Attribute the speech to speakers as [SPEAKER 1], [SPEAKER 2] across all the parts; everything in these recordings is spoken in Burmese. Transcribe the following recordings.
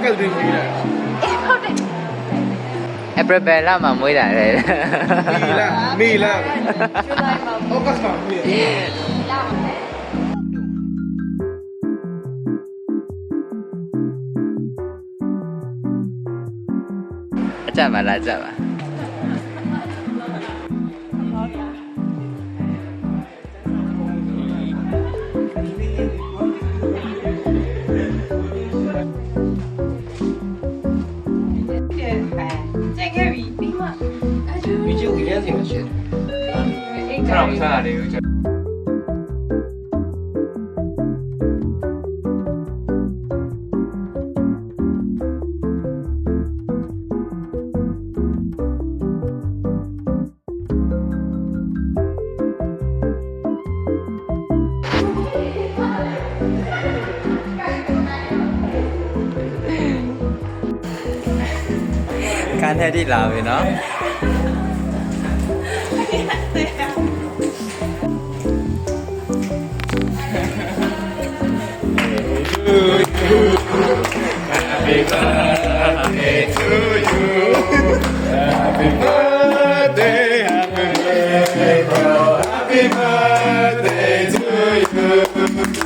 [SPEAKER 1] ကယ်တင်ပြီးတယ်
[SPEAKER 2] ဟုတ်တယ်
[SPEAKER 3] အပရဘယ်လာမှာမွေးတာလေ
[SPEAKER 1] မီလာ
[SPEAKER 2] ဇူလိုင်မှာ
[SPEAKER 1] ဩဂတ်မှာမီ
[SPEAKER 2] လာမယ်
[SPEAKER 3] အကြပါလားကြပါ
[SPEAKER 2] ကျင်ခဲ့ပြီပြီးမှအဲ့ဒါ
[SPEAKER 1] ဒီကျုပ်ရမ်းစီမရှိတယ်
[SPEAKER 2] အိတ်
[SPEAKER 4] ခ
[SPEAKER 2] ကြ
[SPEAKER 4] ဏမစားရတယ်ဦးကျ
[SPEAKER 3] ကန်ထဲတိလာပြီနော်
[SPEAKER 1] Happy birthday to you. Happy birthday, happy birthday, bro. Happy birthday to you.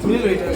[SPEAKER 1] Mira,